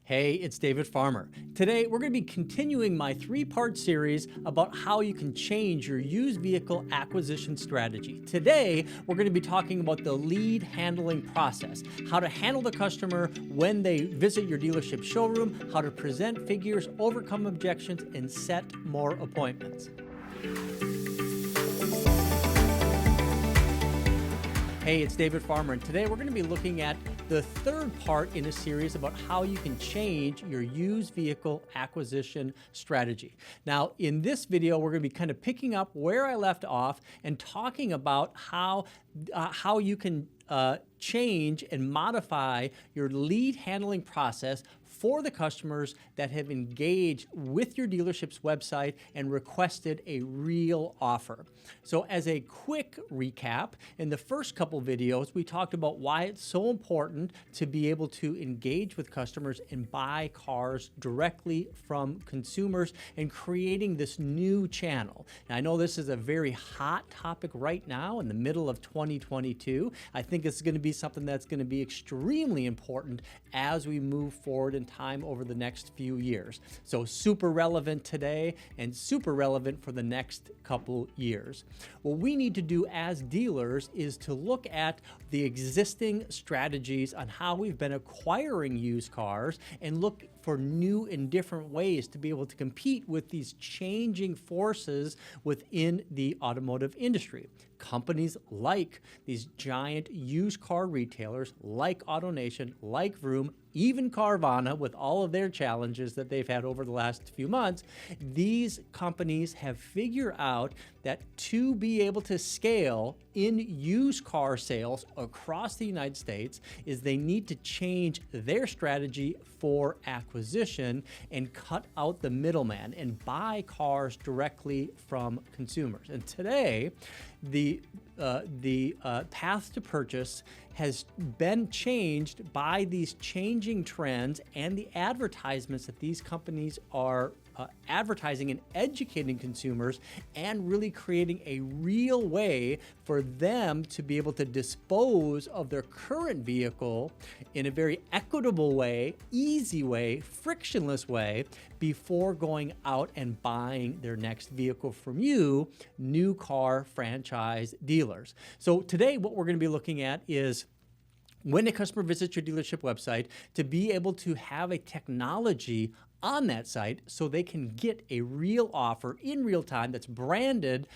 Hey, it's David Farmer. Today, we're going to be continuing my three-part series about how you can change your used vehicle acquisition strategy. Today, we're going to be talking about the lead handling process, how to handle the customer when they visit your dealership showroom, how to present figures, overcome objections, and set more appointments. Hey, it's David Farmer, and today we're going to be looking at the third part in a series about how you can change your used vehicle acquisition strategy. Now, in this video, we're going to be kind of picking up where I left off and talking about how you can change and modify your lead handling process for the customers that have engaged with your dealership's website and requested a real offer. So as a quick recap, in the first couple videos, we talked about why it's so important to be able to engage with customers and buy cars directly from consumers and creating this new channel. Now, I know this is a very hot topic right now in the middle of 2022. I think it's going to be something that's going to be extremely important as we move forward in time over the next few years. So super relevant today and super relevant for the next couple years. What we need to do as dealers is to look at the existing strategies on how we've been acquiring used cars and look for new and different ways to be able to compete with these changing forces within the automotive industry. Companies like these giant used car retailers like AutoNation, like Vroom, even Carvana, with all of their challenges that they've had over the last few months, these companies have figured out that to be able to scale in used car sales across the United States is they need to change their strategy for acquisition and cut out the middleman and buy cars directly from consumers. And today, the path to purchase has been changed by these changing trends and the advertisements that these companies are advertising and educating consumers and really creating a real way for them to be able to dispose of their current vehicle in a very equitable way, easy way, frictionless way before going out and buying their next vehicle from you, new car franchise dealers. So today what we're going to be looking at is when a customer visits your dealership website, to be able to have a technology on that site so they can get a real offer in real time that's branded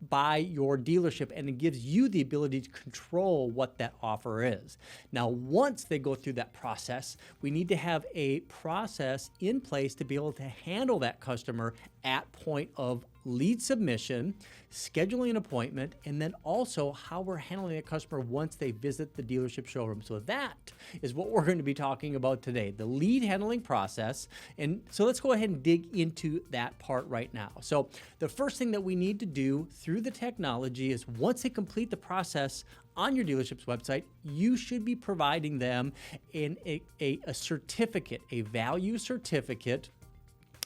by your dealership, and it gives you the ability to control what that offer is. Now, once they go through that process, we need to have a process in place to be able to handle that customer at point of lead submission, scheduling an appointment, and then also how we're handling a customer once they visit the dealership showroom. So that is what we're going to be talking about today, the lead handling process. And so let's go ahead and dig into that part right now. So the first thing that we need to do through the technology is once they complete the process on your dealership's website, you should be providing them in a certificate, a value certificate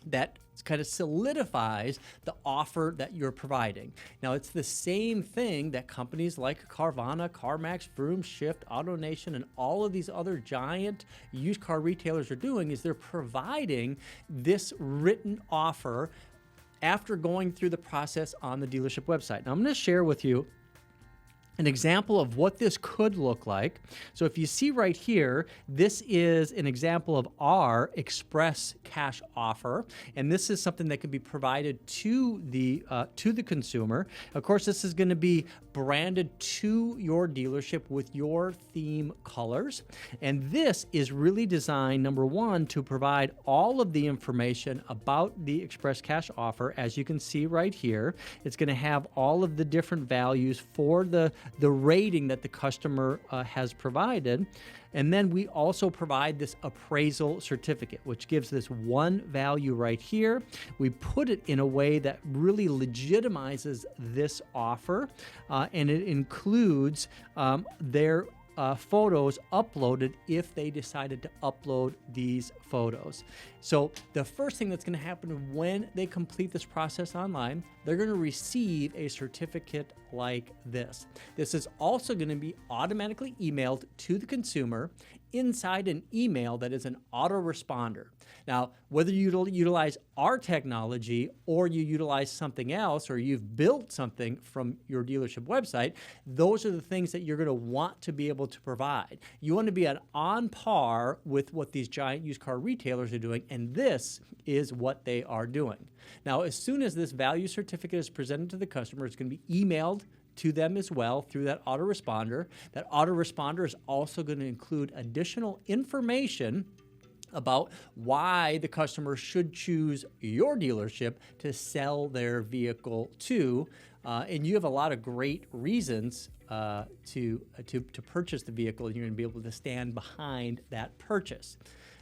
that kind of solidifies the offer that you're providing. Now, it's the same thing that companies like Carvana, CarMax, Vroom, Shift, AutoNation, and all of these other giant used car retailers are doing is they're providing this written offer after going through the process on the dealership website. Now, I'm going to share with you an example of what this could look like. So if you see right here, this is an example of our express cash offer, and this is something that can be provided to the consumer. Of course, this is going to be branded to your dealership with your theme colors, and this is really designed, number one, to provide all of the information about the express cash offer. As you can see right here, it's going to have all of the different values for the rating that the customer has provided. And then we also provide this appraisal certificate, which gives this one value right here. We put it in a way that really legitimizes this offer, and it includes their photos uploaded if they decided to upload these photos. So the first thing that's going to happen when they complete this process online, they're going to receive a certificate like this. This is also going to be automatically emailed to the consumer, inside an email that is an autoresponder. Now, whether you utilize our technology or you utilize something else, or you've built something from your dealership website, those are the things that you're going to want to be able to provide. You want to be on par with what these giant used car retailers are doing, and this is what they are doing. Now, as soon as this value certificate is presented to the customer, it's going to be emailed to them as well through that autoresponder. That autoresponder is also going to include additional information about why the customer should choose your dealership to sell their vehicle to. And you have a lot of great reasons to purchase the vehicle, and you're going to be able to stand behind that purchase.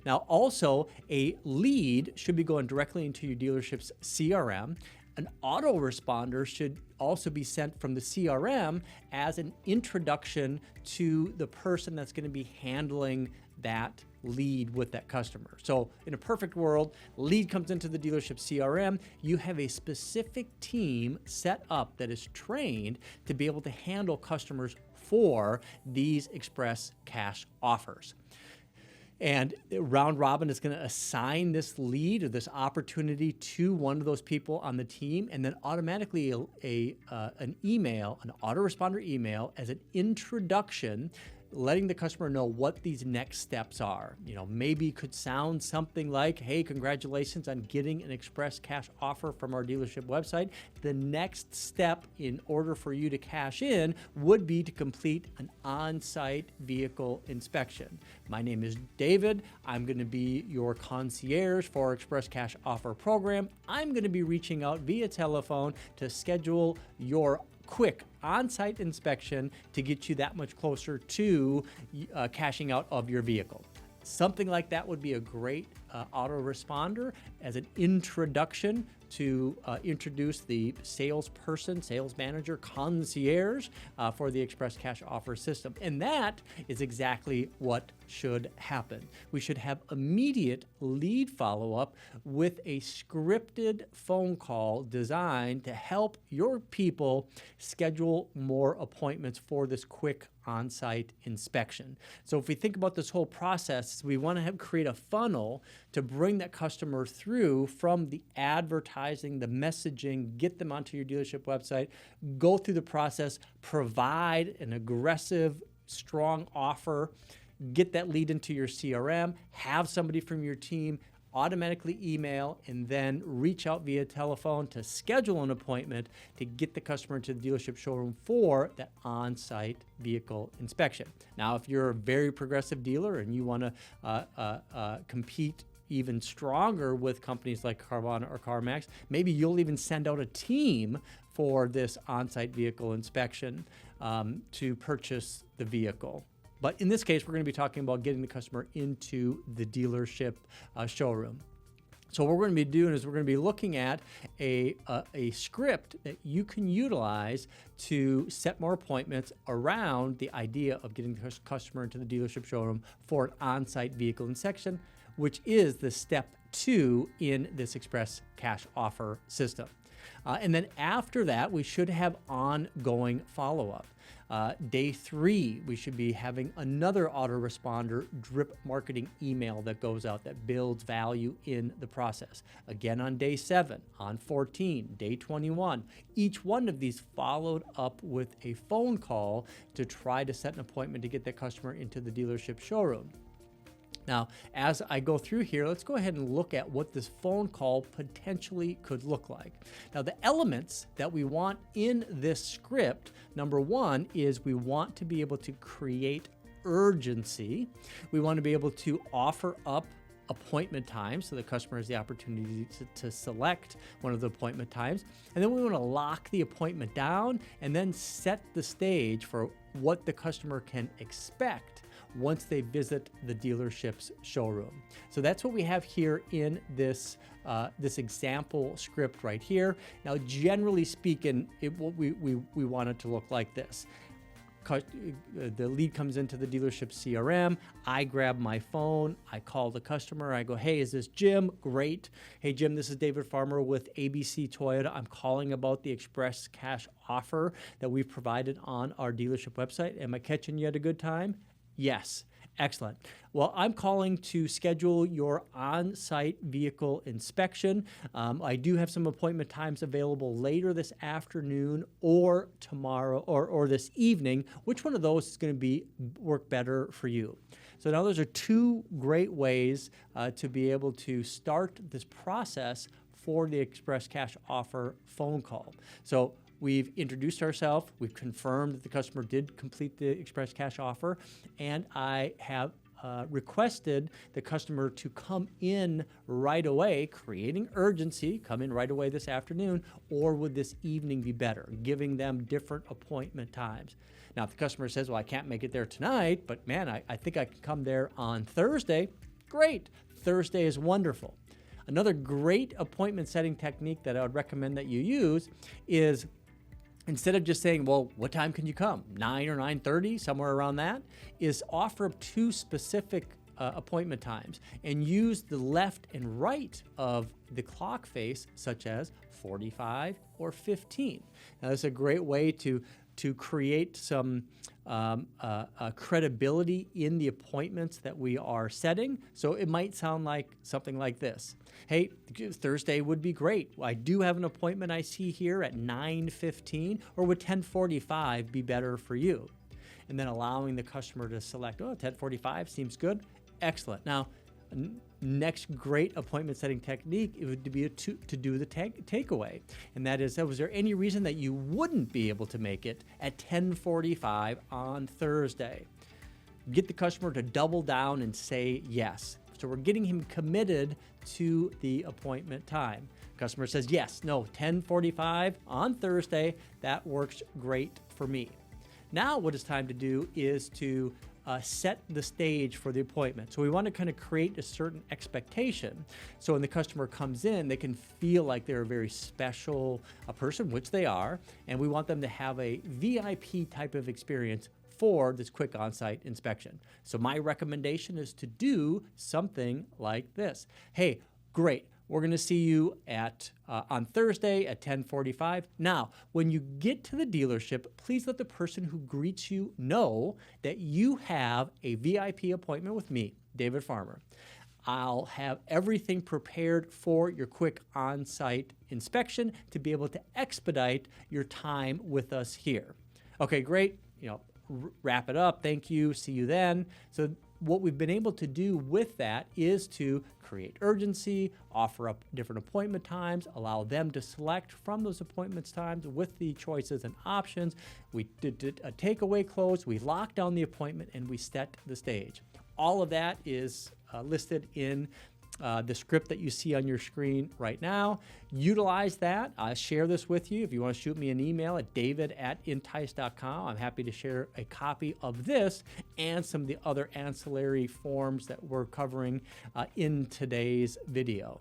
Now, also, a lead should be going directly into your dealership's CRM. An autoresponder should also be sent from the CRM as an introduction to the person that's going to be handling that lead with that customer. So in a perfect world, lead comes into the dealership CRM. You have a specific team set up that is trained to be able to handle customers for these express cash offers. And round robin is going to assign this lead or this opportunity to one of those people on the team, and then automatically an email, an autoresponder email as an introduction, letting the customer know what these next steps are. You know, maybe it could sound something like, hey, congratulations on getting an express cash offer from our dealership website. The next step in order for you to cash in would be to complete an on-site vehicle inspection. My name is David. I'm going to be your concierge for our express cash offer program. I'm going to be reaching out via telephone to schedule your quick on-site inspection to get you that much closer to cashing out of your vehicle. Something like that would be a great autoresponder as an introduction to introduce the salesperson, sales manager, concierge for the express cash offer system. And that is exactly what should happen. We should have immediate lead follow-up with a scripted phone call designed to help your people schedule more appointments for this quick on-site inspection. So if we think about this whole process, we want to create a funnel to bring that customer through from the advertising, the messaging, get them onto your dealership website, go through the process, provide an aggressive, strong offer, get that lead into your CRM, have somebody from your team automatically email, and then reach out via telephone to schedule an appointment to get the customer into the dealership showroom for that on-site vehicle inspection. Now, if you're a very progressive dealer and you want to compete even stronger with companies like Carvana or CarMax, maybe you'll even send out a team for this on-site vehicle inspection to purchase the vehicle. But in this case, we're going to be talking about getting the customer into the dealership showroom. So what we're going to be doing is we're going to be looking at a script that you can utilize to set more appointments around the idea of getting the customer into the dealership showroom for an on-site vehicle inspection, which is the step 2 in this express cash offer system. And then after that, we should have ongoing follow-up. Day 3, we should be having another autoresponder drip marketing email that goes out that builds value in the process. Again on day 7, on 14, day 21. Each one of these followed up with a phone call to try to set an appointment to get that customer into the dealership showroom. Now, as I go through here, let's go ahead and look at what this phone call potentially could look like. Now, the elements that we want in this script, number 1 is we want to be able to create urgency. We want to be able to offer up appointment times so the customer has the opportunity to select one of the appointment times. And then we want to lock the appointment down and then set the stage for what the customer can expect once they visit the dealership's showroom. So that's what we have here in this this example script right here. Now, generally speaking, we want it to look like this. The lead comes into the dealership CRM. I grab my phone. I call the customer. I go, hey, is this Jim? Great. Hey, Jim, this is David Farmer with ABC Toyota. I'm calling about the express cash offer that we've provided on our dealership website. Am I catching you at a good time? Yes. Excellent. Well, I'm calling to schedule your on-site vehicle inspection. I do have some appointment times available later this afternoon or tomorrow or this evening. Which one of those is going to work better for you? So now those are two great ways to be able to start this process for the Express Cash Offer phone call. So we've introduced ourselves, we've confirmed that the customer did complete the Express Cash Offer, and I have requested the customer to come in right away, creating urgency, come in right away this afternoon, or would this evening be better, giving them different appointment times. Now, if the customer says, well, I can't make it there tonight, but man, I think I can come there on Thursday, great. Thursday is wonderful. Another great appointment setting technique that I would recommend that you use is, instead of just saying, well, what time can you come? 9 or 9:30, somewhere around that, is offer up two specific appointment times and use the left and right of the clock face, such as 45 or 15. Now, that's a great way to create some credibility in the appointments that we are setting. So it might sound like something like this. Hey, Thursday would be great. I do have an appointment I see here at 9:15, or would 10:45 be better for you? And then allowing the customer to select, 10:45 seems good. Excellent. Now, next great appointment setting technique, it would be to do the takeaway. And that is, was there any reason that you wouldn't be able to make it at 10:45 on Thursday? Get the customer to double down and say yes. So we're getting him committed to the appointment time. Customer says, yes, no, 10:45 on Thursday, that works great for me. Now what it's time to do is to set the stage for the appointment. So we want to kind of create a certain expectation. So when the customer comes in, they can feel like they're a very special person, which they are, and we want them to have a VIP type of experience for this quick on-site inspection. So my recommendation is to do something like this. Hey, great. We're going to see you on Thursday at 10:45. Now, when you get to the dealership, please let the person who greets you know that you have a VIP appointment with me, David Farmer. I'll have everything prepared for your quick on-site inspection to be able to expedite your time with us here. Okay, great. Wrap it up. Thank you. See you then. So what we've been able to do with that is to create urgency, offer up different appointment times, allow them to select from those appointments times with the choices and options. We did a takeaway close, we locked down the appointment, and we set the stage. All of that is listed in the script that you see on your screen right now. Utilize that. I'll share this with you. If you want to shoot me an email at david@entice.com, I'm happy to share a copy of this and some of the other ancillary forms that we're covering in today's video.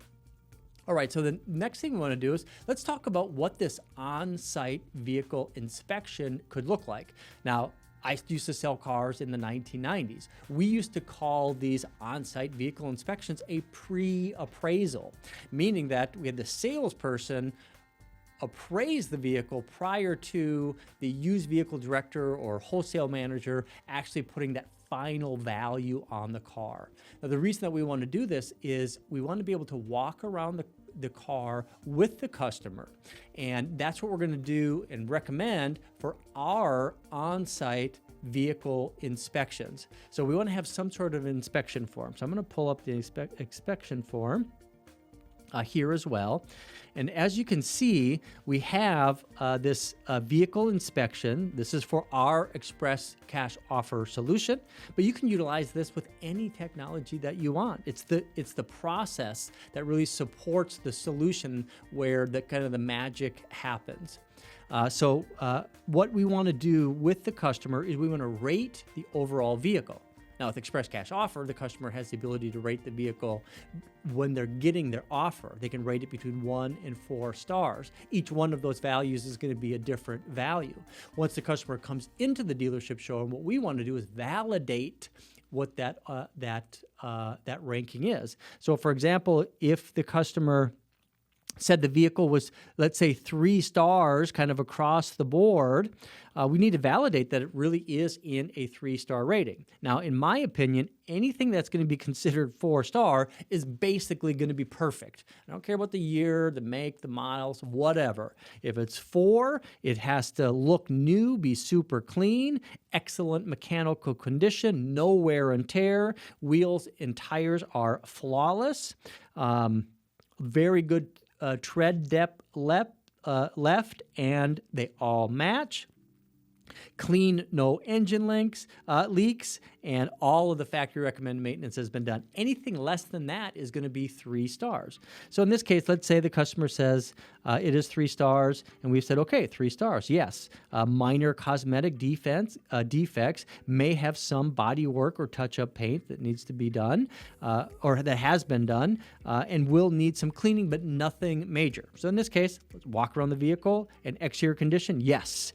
All right, so the next thing we want to do is let's talk about what this on-site vehicle inspection could look like. Now, I used to sell cars in the 1990s. We used to call these on-site vehicle inspections a pre-appraisal, meaning that we had the salesperson appraise the vehicle prior to the used vehicle director or wholesale manager actually putting that final value on the car. Now, the reason that we want to do this is we want to be able to walk around the car with the customer. And that's what we're going to do and recommend for our on-site vehicle inspections. So we want to have some sort of inspection form. So I'm going to pull up the inspection form here as well. And as you can see, we have this vehicle inspection. This is for our Express Cash Offer solution, but you can utilize this with any technology that you want. It's the process that really supports the solution where the magic happens. So what we want to do with the customer is we want to rate the overall vehicle. Now, with Express Cash Offer, the customer has the ability to rate the vehicle when they're getting their offer. They can rate it between 1 and 4 stars. Each one of those values is going to be a different value. Once the customer comes into the dealership showroom, what we want to do is validate what that ranking is. So, for example, if the customer said the vehicle was, let's say, 3 stars kind of across the board, we need to validate that it really is in a 3-star rating. Now, in my opinion, anything that's going to be considered 4-star is basically going to be perfect. I don't care about the year, the make, the miles, whatever. If it's 4, it has to look new, be super clean, excellent mechanical condition, no wear and tear, wheels and tires are flawless, very good tread depth left, and they all match. Clean, no engine leaks, and all of the factory recommended maintenance has been done. Anything less than that is going to be 3 stars. So in this case, let's say the customer says it is 3 stars, and we've said, okay, 3 stars, yes. Minor cosmetic defects may have some body work or touch-up paint that needs to be done, or that has been done, and will need some cleaning, but nothing major. So in this case, let's walk around the vehicle and exterior condition, yes.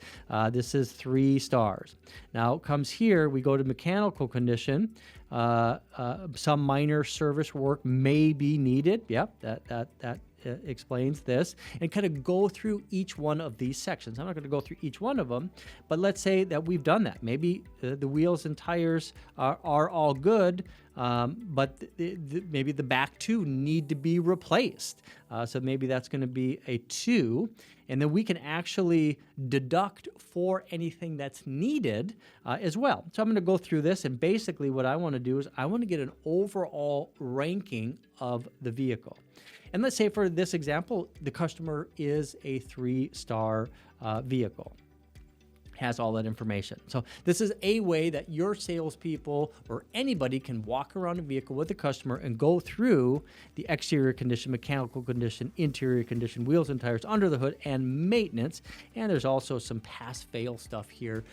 This is 3 stars. Now it comes here, we go to mechanical condition. Some minor service work may be needed. Yep, that explains this, and kind of go through each one of these sections. I'm not going to go through each one of them, but let's say that we've done that. Maybe the wheels and tires are all good, but maybe the back 2 need to be replaced. So maybe that's going to be a 2, and then we can actually deduct for anything that's needed as well. So I'm going to go through this, and basically what I want to do is I want to get an overall ranking of the vehicle. And let's say for this example, the customer is a 3-star vehicle. Has all that information. So this is a way that your salespeople or anybody can walk around a vehicle with the customer and go through the exterior condition, mechanical condition, interior condition, wheels and tires, under the hood, and maintenance. And there's also some pass-fail stuff here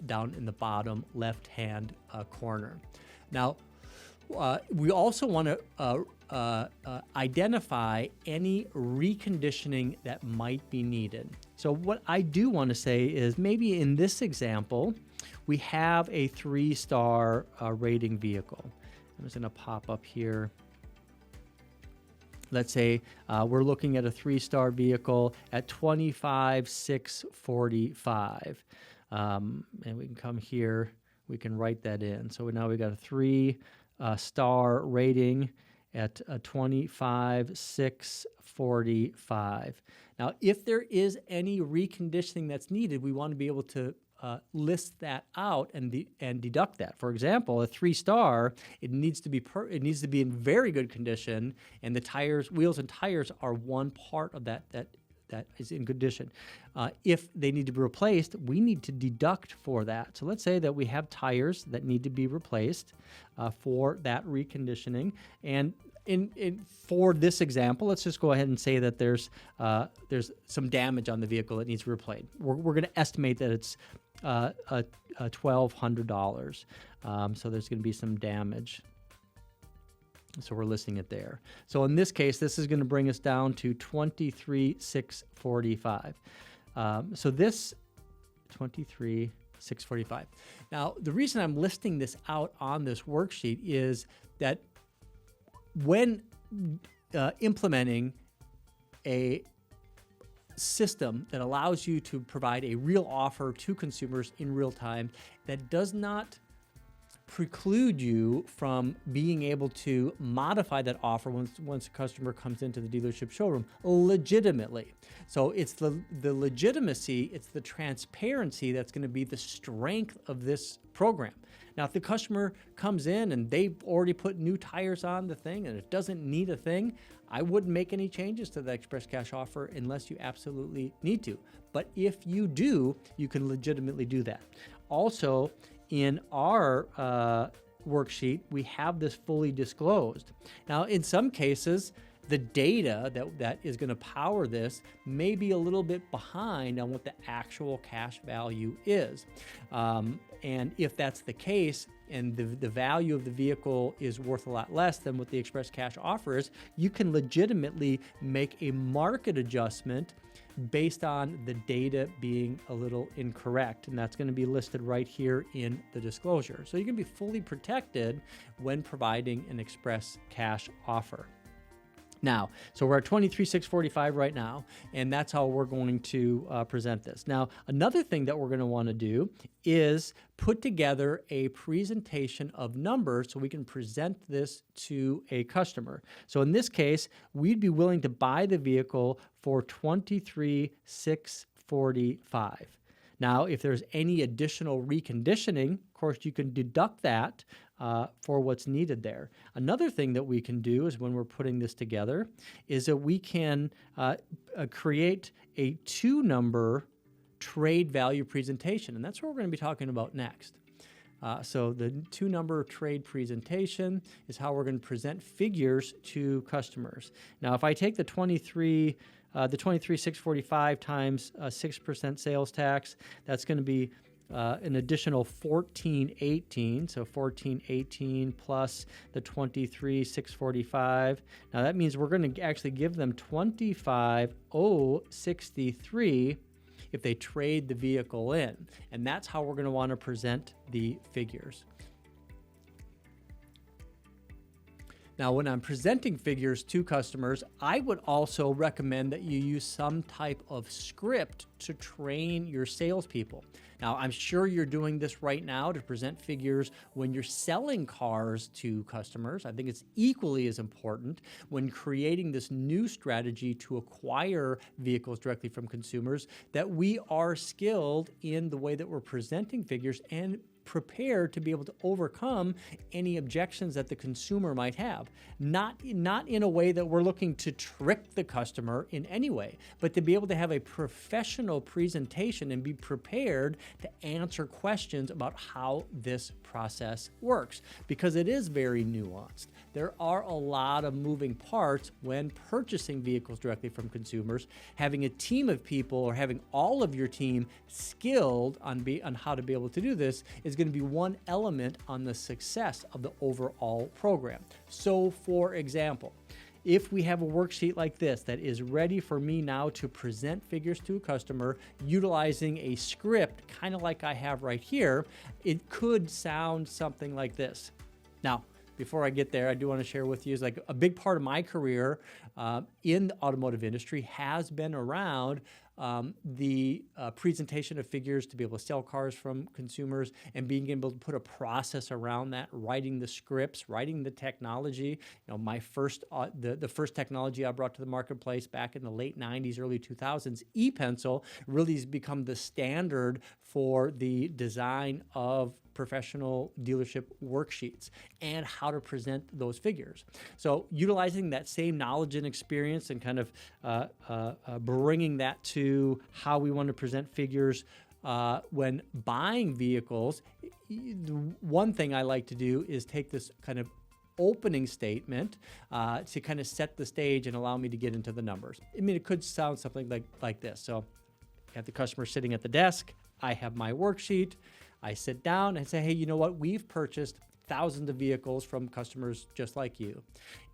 down in the bottom left-hand corner. Now, we also want to identify any reconditioning that might be needed. So what I do want to say is maybe in this example, we have a 3-star rating vehicle. I'm just going to pop up here. Let's say we're looking at a 3-star vehicle at $25,645. And we can come here, we can write that in. So now we got a 3-star rating at $25,645. Now, if there is any reconditioning that's needed, we want to be able to list that out and deduct that. For example, a 3-star, it needs to be in very good condition, and the tires, wheels and tires are one part of that is in condition. If they need to be replaced, we need to deduct for that. So let's say that we have tires that need to be replaced for that reconditioning. And for this example, let's just go ahead and say that there's some damage on the vehicle that needs replaced. We're going to estimate that it's $1,200. So there's going to be some damage. So we're listing it there. So in this case, this is going to bring us down to $23,645. So this $23,645. Now, the reason I'm listing this out on this worksheet is that when implementing a system that allows you to provide a real offer to consumers in real time, that does not preclude you from being able to modify that offer once a customer comes into the dealership showroom legitimately. So it's the legitimacy, it's the transparency that's going to be the strength of this program. Now, if the customer comes in and they've already put new tires on the thing and it doesn't need a thing, I wouldn't make any changes to the Express Cash offer unless you absolutely need to. But if you do, you can legitimately do that. Also, in our worksheet, we have this fully disclosed. Now, in some cases, the data that is going to power this may be a little bit behind on what the actual cash value is. And if that's the case, and the value of the vehicle is worth a lot less than what the Express Cash offer is, you can legitimately make a market adjustment based on the data being a little incorrect. And that's going to be listed right here in the disclosure. So you can be fully protected when providing an Express Cash offer. Now, so we're at 23,645 right now, and that's how we're going to present this. Now, another thing that we're going to want to do is put together a presentation of numbers so we can present this to a customer. So in this case, we'd be willing to buy the vehicle for 23,645. Now, if there's any additional reconditioning, of course, you can deduct that for what's needed there. Another thing that we can do is when we're putting this together is that we can create a 2-number trade value presentation, and that's what we're going to be talking about next. So the 2-number trade presentation is how we're going to present figures to customers. Now, if I take the 23,645 times 6% sales tax, that's going to be an additional 1418. So 1418 plus the 23,645. Now that means we're going to actually give them 25,063 if they trade the vehicle in. And that's how we're going to want to present the figures. Now, when I'm presenting figures to customers, I would also recommend that you use some type of script to train your salespeople. Now, I'm sure you're doing this right now to present figures when you're selling cars to customers. I think it's equally as important when creating this new strategy to acquire vehicles directly from consumers that we are skilled in the way that we're presenting figures and prepared to be able to overcome any objections that the consumer might have. Not in a way that we're looking to trick the customer in any way, but to be able to have a professional presentation and be prepared to answer questions about how this process works, because it is very nuanced. There are a lot of moving parts when purchasing vehicles directly from consumers. Having a team of people or having all of your team skilled on how to be able to do this is going to be one element on the success of the overall program. So, for example, if we have a worksheet like this that is ready for me now to present figures to a customer utilizing a script, kind of like I have right here, it could sound something like this. Now, before I get there, I do want to share with you is like a big part of my career in the automotive industry has been around the presentation of figures to be able to sell cars from consumers and being able to put a process around that, writing the scripts, writing the technology. You know, my first the first technology I brought to the marketplace back in the late 90s, early 2000s, ePencil really has become the standard for the design of professional dealership worksheets and how to present those figures. So utilizing that same knowledge and experience and kind of bringing that to how we want to present figures when buying vehicles, one thing I like to do is take this kind of opening statement to kind of set the stage and allow me to get into the numbers. I mean, it could sound something like this. So you have the customer sitting at the desk. I have my worksheet. I sit down and say, hey, you know what? We've purchased thousands of vehicles from customers just like you.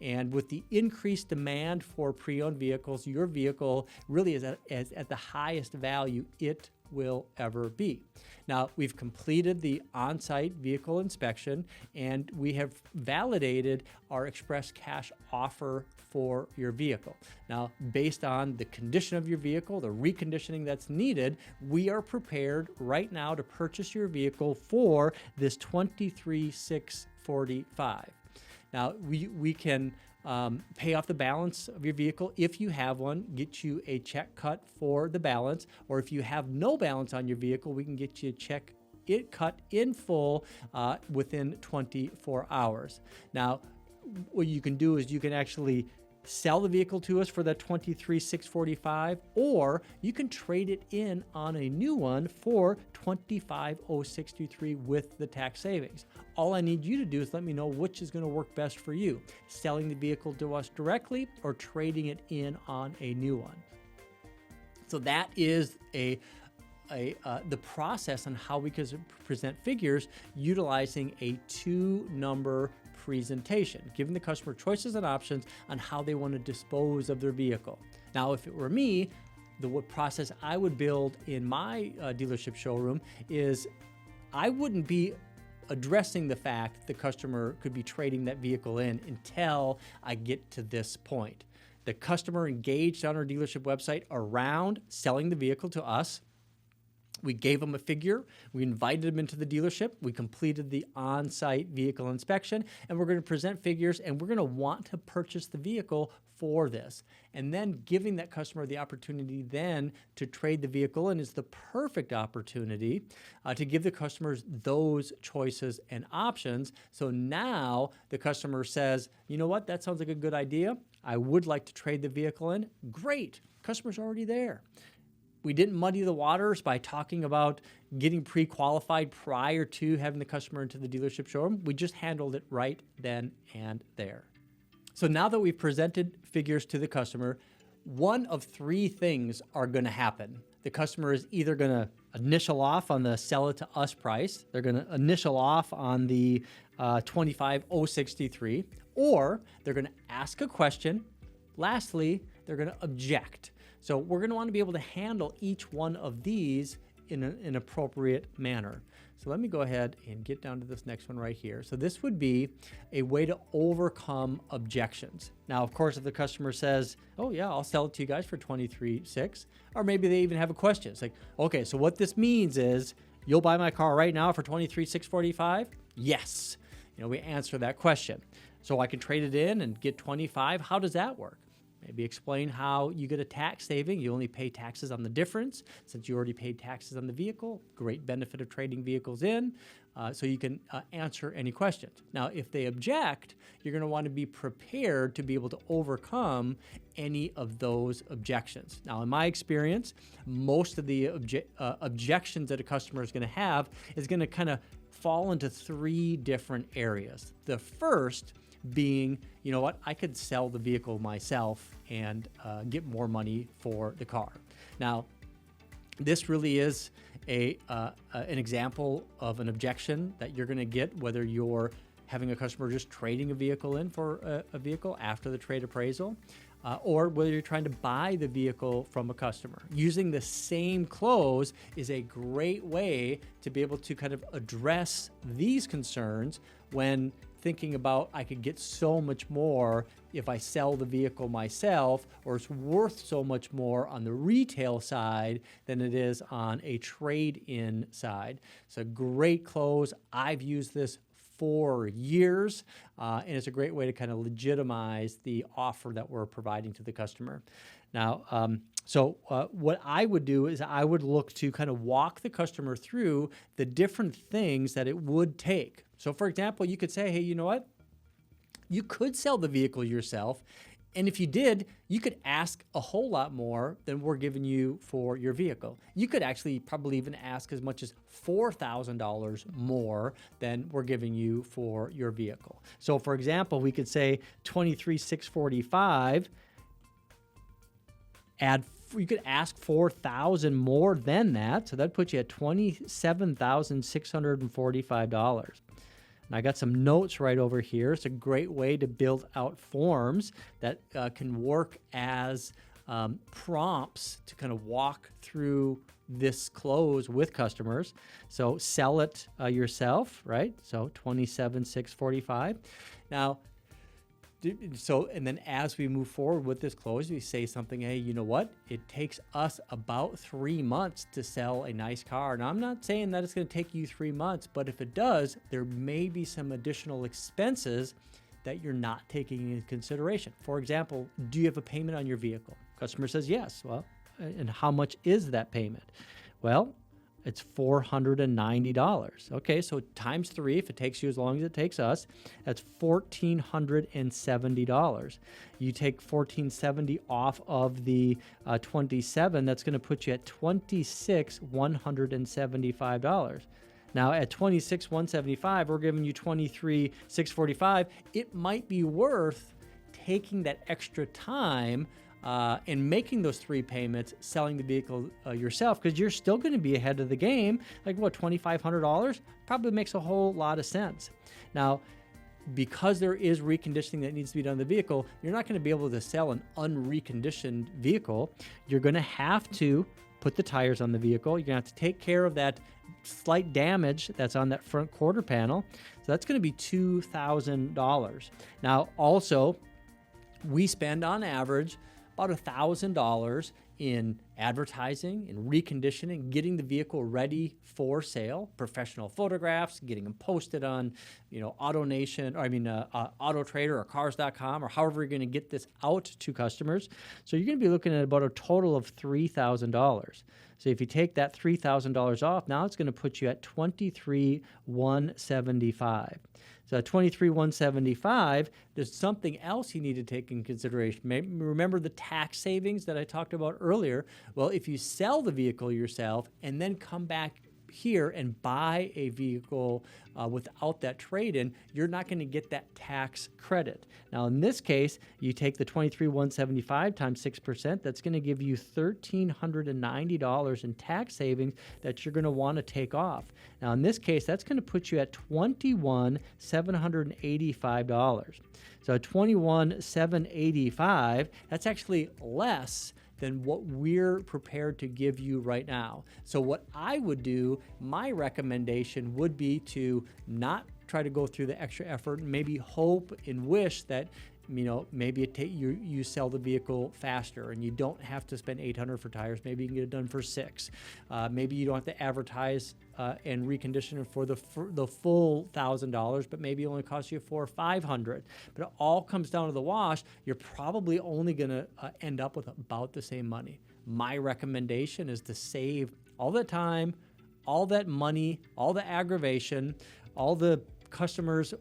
And with the increased demand for pre-owned vehicles, your vehicle really is at the highest value it will ever be. Now, we've completed the on-site vehicle inspection and we have validated our express cash offer for your vehicle. Now, based on the condition of your vehicle, the reconditioning that's needed, we are prepared right now to purchase your vehicle for this $23,645. Now, we can pay off the balance of your vehicle if you have one, get you a check cut for the balance, or if you have no balance on your vehicle, we can get you a check cut in full within 24 hours. Now, what you can do is you can actually sell the vehicle to us for that $23,645, or you can trade it in on a new one for $25,063 with the tax savings. All I need you to do is let me know which is going to work best for you, selling the vehicle to us directly or trading it in on a new one. So that is the process on how we can present figures utilizing a 2-number presentation, giving the customer choices and options on how they want to dispose of their vehicle. Now, if it were me, the process I would build in my dealership showroom is I wouldn't be addressing the fact the customer could be trading that vehicle in until I get to this point. The customer engaged on our dealership website around selling the vehicle to us. We gave them a figure, we invited them into the dealership, we completed the on-site vehicle inspection, and we're going to present figures, and we're going to want to purchase the vehicle for this. And then giving that customer the opportunity then to trade the vehicle in is the perfect opportunity to give the customers those choices and options. So now the customer says, you know what, that sounds like a good idea. I would like to trade the vehicle in. Great, customer's already there. We didn't muddy the waters by talking about getting pre-qualified prior to having the customer into the dealership showroom. We just handled it right then and there. So now that we've presented figures to the customer, one of three things are going to happen. The customer is either going to initial off on the sell it to us price, they're going to initial off on the $25,063, or they're going to ask a question. Lastly, they're going to object. So we're going to want to be able to handle each one of these in an appropriate manner. So let me go ahead and get down to this next one right here. So this would be a way to overcome objections. Now, of course, if the customer says, oh yeah, I'll sell it to you guys for $23,600, or maybe they even have a question. It's like, okay, so what this means is you'll buy my car right now for $23,645? Yes. We answer that question. So I can trade it in and get $25,000. How does that work? Maybe explain how you get a tax saving. You only pay taxes on the difference since you already paid taxes on the vehicle. Great benefit of trading vehicles in. So you can answer any questions. Now, if they object, you're going to want to be prepared to be able to overcome any of those objections. Now, in my experience, most of the objections that a customer is going to have is going to kind of fall into three different areas. The first being, you know what, I could sell the vehicle myself and get more money for the car. Now, this really is an example of an objection that you're going to get whether you're having a customer just trading a vehicle in for a vehicle after the trade appraisal, or whether you're trying to buy the vehicle from a customer. Using the same close is a great way to be able to kind of address these concerns when thinking about I could get so much more if I sell the vehicle myself, or it's worth so much more on the retail side than it is on a trade-in side. It's a great close. I've used this for years, and it's a great way to kind of legitimize the offer that we're providing to the customer. Now, what I would do is I would look to kind of walk the customer through the different things that it would take. So for example, you could say, hey, you know what? You could sell the vehicle yourself. And if you did, you could ask a whole lot more than we're giving you for your vehicle. You could actually probably even ask as much as $4,000 more than we're giving you for your vehicle. So for example, we could say $23,645, you could ask $4,000 more than that. So that puts you at $27,645. And I got some notes right over here. It's a great way to build out forms that can work as prompts to kind of walk through this close with customers. So sell it yourself, right? So $27,645. Now, and then as we move forward with this close, we say something, hey, you know what? It takes us about 3 months to sell a nice car. Now, I'm not saying that it's going to take you 3 months, but if it does, there may be some additional expenses that you're not taking into consideration. For example, do you have a payment on your vehicle? Customer says yes. Well, and how much is that payment? Well, it's $490. Okay, so times 3, if it takes you as long as it takes us, that's $1,470. You take $1,470 off of the 27, that's going to put you at $26,175. Now at $26,175, we're giving you $23,645. It might be worth taking that extra time and making those 3 payments, selling the vehicle yourself, because you're still going to be ahead of the game. Like what, $2,500? Probably makes a whole lot of sense. Now, because there is reconditioning that needs to be done on the vehicle, you're not going to be able to sell an unreconditioned vehicle. You're going to have to put the tires on the vehicle. You're going to have to take care of that slight damage that's on that front quarter panel. So that's going to be $2,000. Now, also, we spend on average about $1,000 in advertising and reconditioning, getting the vehicle ready for sale, professional photographs, getting them posted on, Auto Trader or Cars.com or however you're going to get this out to customers. So you're going to be looking at about a total of $3,000. So if you take that $3,000 off, now it's going to put you at $23,175. So $23,175, there's something else you need to take in consideration. Maybe remember the tax savings that I talked about earlier? Well, if you sell the vehicle yourself and then come back here and buy a vehicle without that trade-in, you're not going to get that tax credit. Now, in this case, you take the $23,175 times 6%, that's going to give you $1,390 in tax savings that you're going to want to take off. Now, in this case, that's going to put you at $21,785. So $21,785, that's actually less than what we're prepared to give you right now. So what I would do, my recommendation would be to not try to go through the extra effort and maybe hope and wish that maybe you sell the vehicle faster and you don't have to spend $800 for tires. Maybe you can get it done for $600. Maybe you don't have to advertise and recondition it for the full $1,000, but maybe it only costs you $400 or $500. But it all comes down to the wash. You're probably only going to end up with about the same money. My recommendation is to save all the time, all that money, all the aggravation, all the customers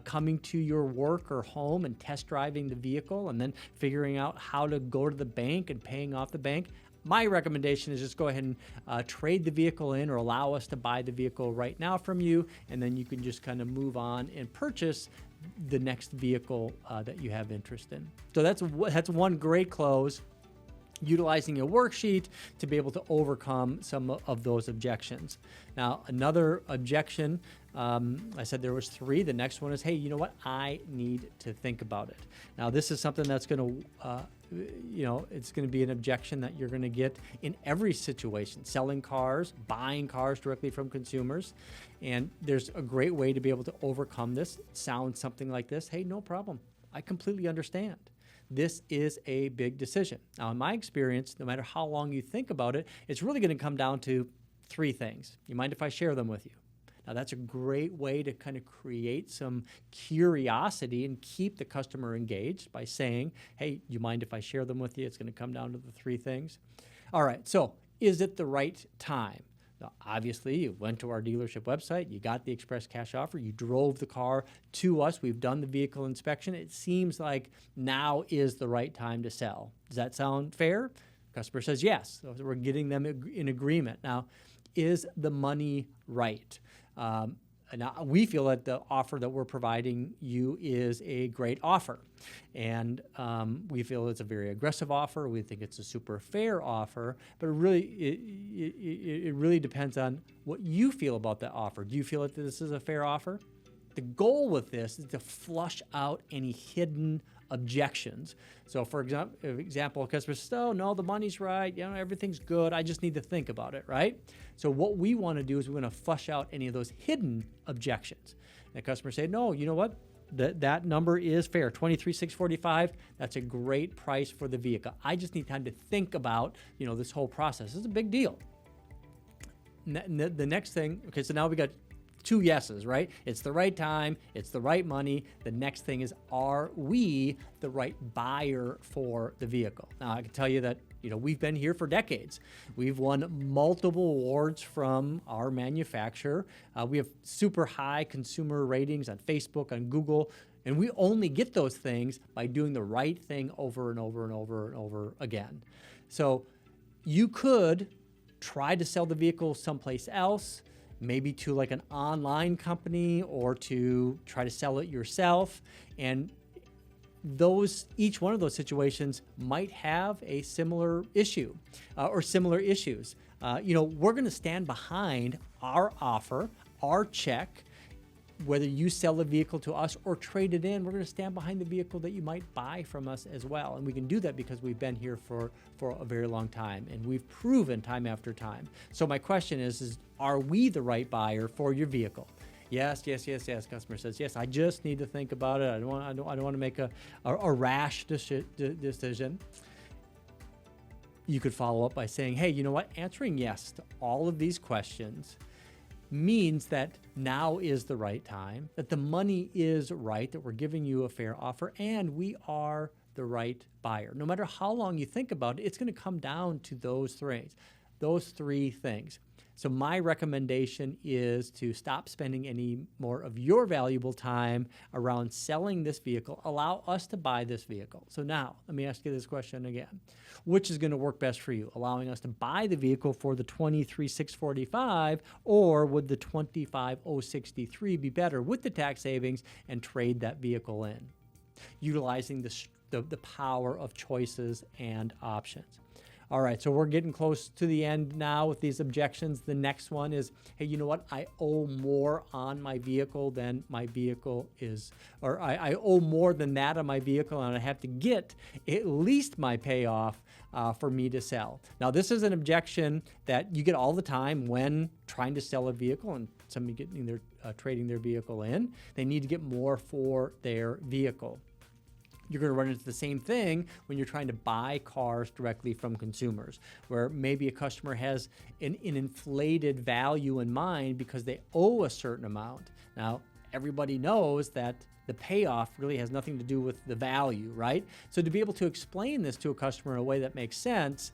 coming to your work or home and test driving the vehicle and then figuring out how to go to the bank and paying off the bank. My recommendation is just go ahead and trade the vehicle in or allow us to buy the vehicle right now from you, and then you can just kind of move on and purchase the next vehicle that you have interest in. So that's one great close, utilizing a worksheet to be able to overcome some of those objections. Now, another objection, I said there was 3. The next one is, hey, you know what? I need to think about it. Now, this is something that's going to, it's going to be an objection that you're going to get in every situation, selling cars, buying cars directly from consumers. And there's a great way to be able to overcome this. Sound something like this: hey, no problem. I completely understand. This is a big decision. Now, in my experience, no matter how long you think about it, it's really going to come down to 3 things. You mind if I share them with you? Now, that's a great way to kind of create some curiosity and keep the customer engaged by saying, hey, you mind if I share them with you? It's going to come down to the 3 things. All right, so is it the right time? Now, obviously, you went to our dealership website, you got the express cash offer, you drove the car to us, we've done the vehicle inspection. It seems like now is the right time to sell. Does that sound fair? Customer says yes. So we're getting them in agreement. Now, is the money right? Now, we feel that the offer that we're providing you is a great offer. And we feel it's a very aggressive offer. We think it's a super fair offer. But it really depends on what you feel about that offer. Do you feel that this is a fair offer? The goal with this is to flush out any hidden objections. So for example, a customer says, oh, no, the money's right, everything's good, I just need to think about it, right? So what we want to do is we want to flush out any of those hidden objections. And the customer say, no, you know what? That number is fair, $23,645. That's a great price for the vehicle. I just need time to think about, this whole process. It's a big deal. The next thing, okay, so now we got 2 yeses, right? It's the right time, it's the right money. The next thing is, are we the right buyer for the vehicle? Now, I can tell you that, we've been here for decades. We've won multiple awards from our manufacturer. We have super high consumer ratings on Facebook, on Google, and we only get those things by doing the right thing over and over and over and over again. So you could try to sell the vehicle someplace else, maybe to like an online company, or to try to sell it yourself. And each one of those situations might have a similar issue or similar issues. We're going to stand behind our offer, our check, whether you sell the vehicle to us or trade it in, we're going to stand behind the vehicle that you might buy from us as well. And we can do that because we've been here for a very long time, and we've proven time after time. So my question is are we the right buyer for your vehicle? Yes. Customer says, yes, I just need to think about it. I don't want to make a rash decision. You could follow up by saying, hey, you know what? Answering yes to all of these questions means that now is the right time, that the money is right, that we're giving you a fair offer, and we are the right buyer. No matter how long you think about it, it's going to come down to those three things. So my recommendation is to stop spending any more of your valuable time around selling this vehicle. Allow us to buy this vehicle. So now, let me ask you this question again. Which is going to work best for you? Allowing us to buy the vehicle for the $23,645, or would the $25,063 be better with the tax savings and trade that vehicle in? Utilizing the power of choices and options. All right, so we're getting close to the end now with these objections. The next one is, hey, you know what? I owe more on my vehicle than my vehicle is, or I owe more than that on my vehicle, and I have to get at least my payoff for me to sell. Now, this is an objection that you get all the time when trying to sell a vehicle and somebody trading their vehicle in. They need to get more for their vehicle. You're going to run into the same thing when you're trying to buy cars directly from consumers, where maybe a customer has an inflated value in mind because they owe a certain amount. Now, everybody knows that the payoff really has nothing to do with the value, right? So to be able to explain this to a customer in a way that makes sense,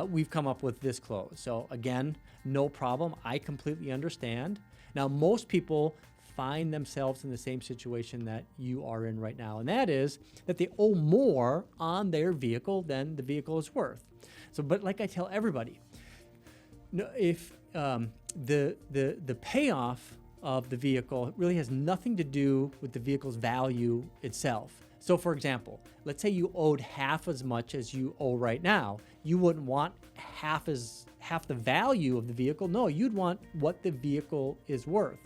we've come up with this close. So again, no problem. I completely understand. Now, most people find themselves in the same situation that you are in right now, and that is that they owe more on their vehicle than the vehicle is worth. So, but like I tell everybody, if the payoff of the vehicle really has nothing to do with the vehicle's value itself. So for example, let's say you owed half as much as you owe right now. You wouldn't want half the value of the vehicle. No, you'd want what the vehicle is worth.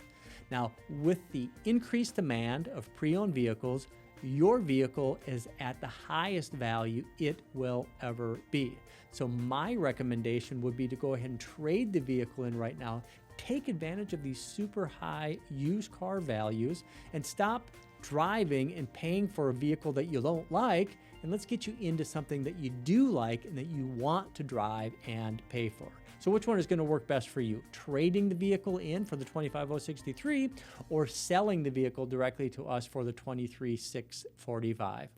Now, with the increased demand of pre-owned vehicles, your vehicle is at the highest value it will ever be. So my recommendation would be to go ahead and trade the vehicle in right now, take advantage of these super high used car values, and stop driving and paying for a vehicle that you don't like, and let's get you into something that you do like and that you want to drive and pay for. So which one is going to work best for you? Trading the vehicle in for the $25,063 or selling the vehicle directly to us for the $23,645?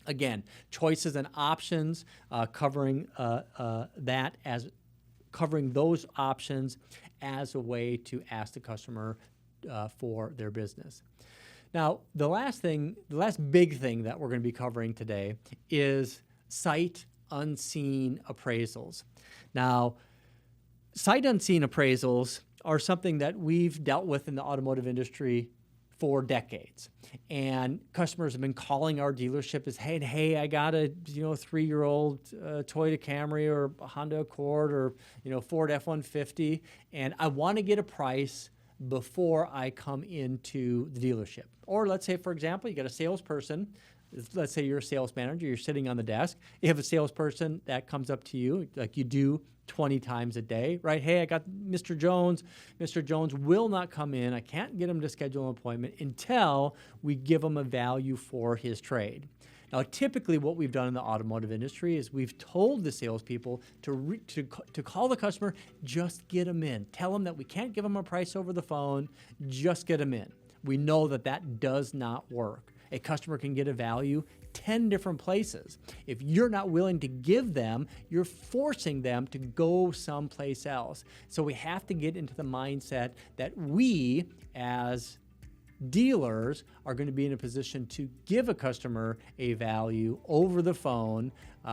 Again, choices and options, covering those options as a way to ask the customer for their business. Now, the last big thing that we're going to be covering today is sight unseen appraisals. Now, sight unseen appraisals are something that we've dealt with in the automotive industry for decades. And customers have been calling our dealership as, hey, I got a 3-year-old Toyota Camry or a Honda Accord or Ford F-150, and I want to get a price before I come into the dealership. Or let's say, for example, you got a salesperson. Let's say you're a sales manager, you're sitting on the desk. You have a salesperson that comes up to you like you do 20 times a day, right? Hey, I got Mr. Jones. Mr. Jones will not come in. I can't get him to schedule an appointment until we give him a value for his trade. Now, typically what we've done in the automotive industry is we've told the salespeople to call the customer, just get them in. Tell them that we can't give them a price over the phone, just get them in. We know that that does not work. A customer can get a value 10 different places. If you're not willing to give them, you're forcing them to go someplace else. So we have to get into the mindset that we, as dealers, are going to be in a position to give a customer a value over the phone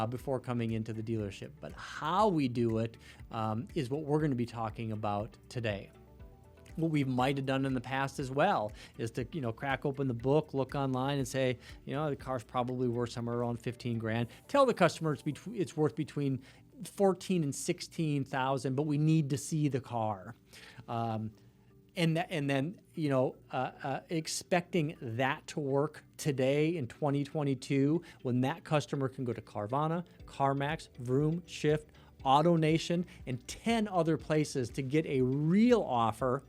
before coming into the dealership. But how we do it is what we're going to be talking about today. What we might have done in the past as well is to, crack open the book, look online and say, the car's probably worth somewhere around 15 grand. Tell the customer it's worth between 14 and 16,000, but we need to see the car. and then expecting that to work today in 2022 when that customer can go to Carvana, CarMax, Vroom, Shift, AutoNation, and 10 other places to get a real offer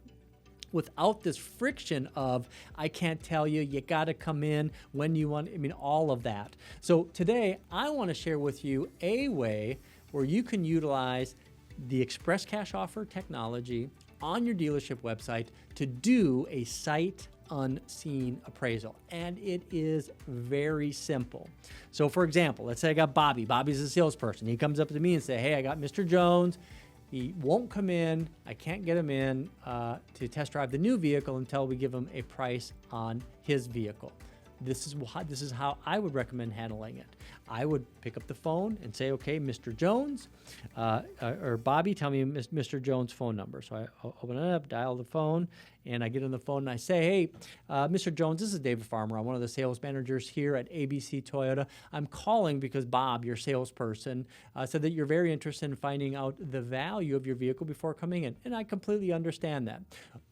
without this friction of, I can't tell you, you got to come in when you want, all of that. So today, I want to share with you a way where you can utilize the Express Cash Offer technology on your dealership website to do a sight unseen appraisal. And it is very simple. So for example, let's say I got Bobby. Bobby's a salesperson. He comes up to me and say, hey, I got Mr. Jones. He won't come in. I can't get him in to test drive the new vehicle until we give him a price on his vehicle. This is how I would recommend handling it. I would pick up the phone and say, okay, Mr. Jones, or Bobby, tell me Mr. Jones' phone number. So I open it up, dial the phone, and I get on the phone and I say, hey, Mr. Jones, this is David Farmer. I'm one of the sales managers here at ABC Toyota. I'm calling because Bob, your salesperson, said that you're very interested in finding out the value of your vehicle before coming in. And I completely understand that.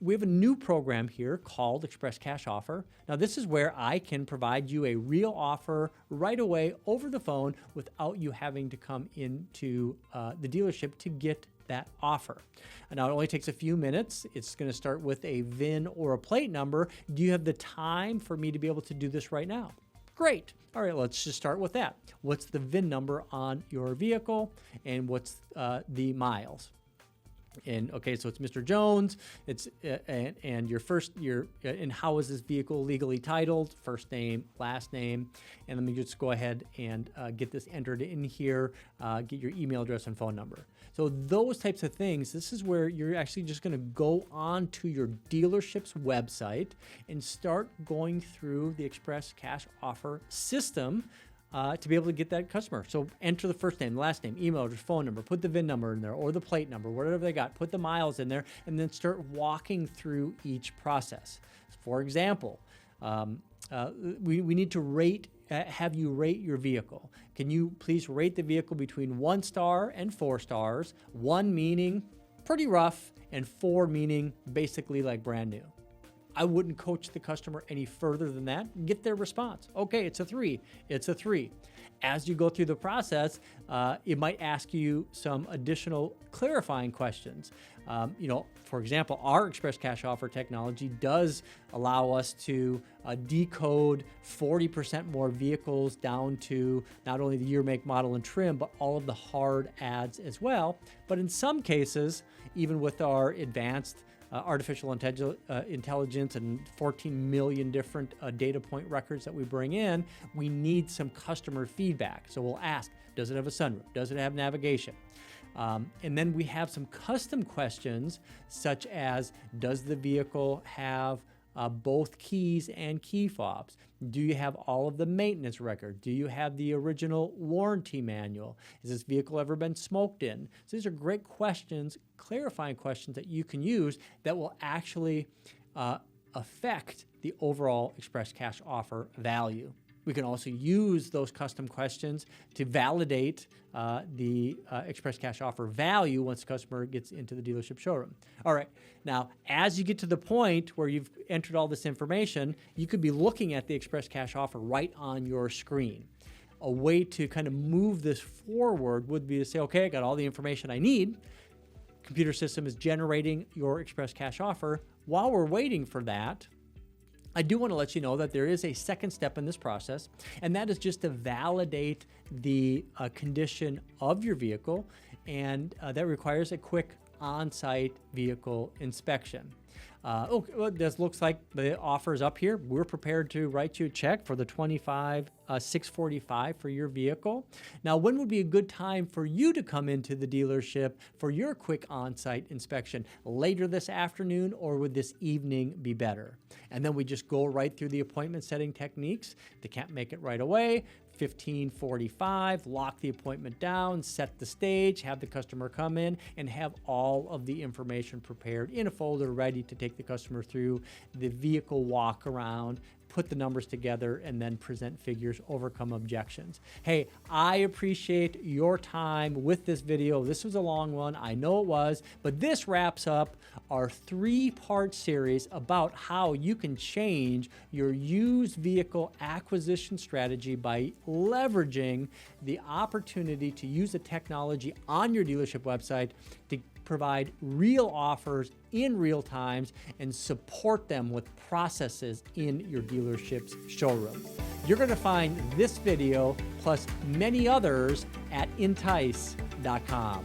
We have a new program here called Express Cash Offer. Now, this is where I can provide you a real offer right away over the phone without you having to come into the dealership to get that offer. Now, it only takes a few minutes. It's going to start with a VIN or a plate number. Do you have the time for me to be able to do this right now? Great. All right, let's just start with that. What's the VIN number on your vehicle, and what's the miles? And okay, so it's Mr. Jones. It's and and how is this vehicle legally titled? First name, last name, and let me just go ahead and get this entered in here. Get your email address and phone number. So those types of things. This is where you're actually just going to go on to your dealership's website and start going through the Express Cash Offer system. To be able to get that customer. So enter the first name, last name, email address, phone number, put the VIN number in there or the plate number, whatever they got, put the miles in there, and then start walking through each process. For example, we need to have you rate your vehicle. Can you please rate the vehicle between 1 star and 4 stars, 1 meaning pretty rough and 4 meaning basically like brand new? I wouldn't coach the customer any further than that. Get their response. Okay, it's a 3. It's a 3. As you go through the process, it might ask you some additional clarifying questions. For example, our Express Cash Offer technology does allow us to decode 40% more vehicles down to not only the year, make, model, and trim, but all of the hard ads as well. But in some cases, even with our advanced artificial intelligence and 14 million different data point records that we bring in, we need some customer feedback. So we'll ask, does it have a sunroof? Does it have navigation? And then we have some custom questions such as, does the vehicle have both keys and key fobs? Do you have all of the maintenance record? Do you have the original warranty manual? Has this vehicle ever been smoked in? So these are great questions, clarifying questions that you can use that will actually affect the overall Express Cash Offer value. We can also use those custom questions to validate the Express Cash Offer value once the customer gets into the dealership showroom. All right, now as you get to the point where you've entered all this information, you could be looking at the Express Cash Offer right on your screen. A way to kind of move this forward would be to say, okay, I got all the information I need. Computer system is generating your Express Cash Offer. While we're waiting for that, I do want to let you know that there is a second step in this process, and that is just to validate the condition of your vehicle, and that requires a quick on-site vehicle inspection. Okay, well, this looks like the offer is up here. We're prepared to write you a check for the $25,645 for your vehicle. Now, when would be a good time for you to come into the dealership for your quick on-site inspection? Later this afternoon, or would this evening be better? And then we just go right through the appointment setting techniques. They can't make it right away. 15:45, lock the appointment down, set the stage, have the customer come in, and have all of the information prepared in a folder ready to take the customer through the vehicle walk around, put the numbers together and then present figures, overcome objections. Hey, I appreciate your time with this video. This was a long one, I know it was, but this wraps up our 3-part series about how you can change your used vehicle acquisition strategy by leveraging the opportunity to use the technology on your dealership website to provide real offers in real times and support them with processes in your dealership's showroom. You're going to find this video plus many others at entice.com.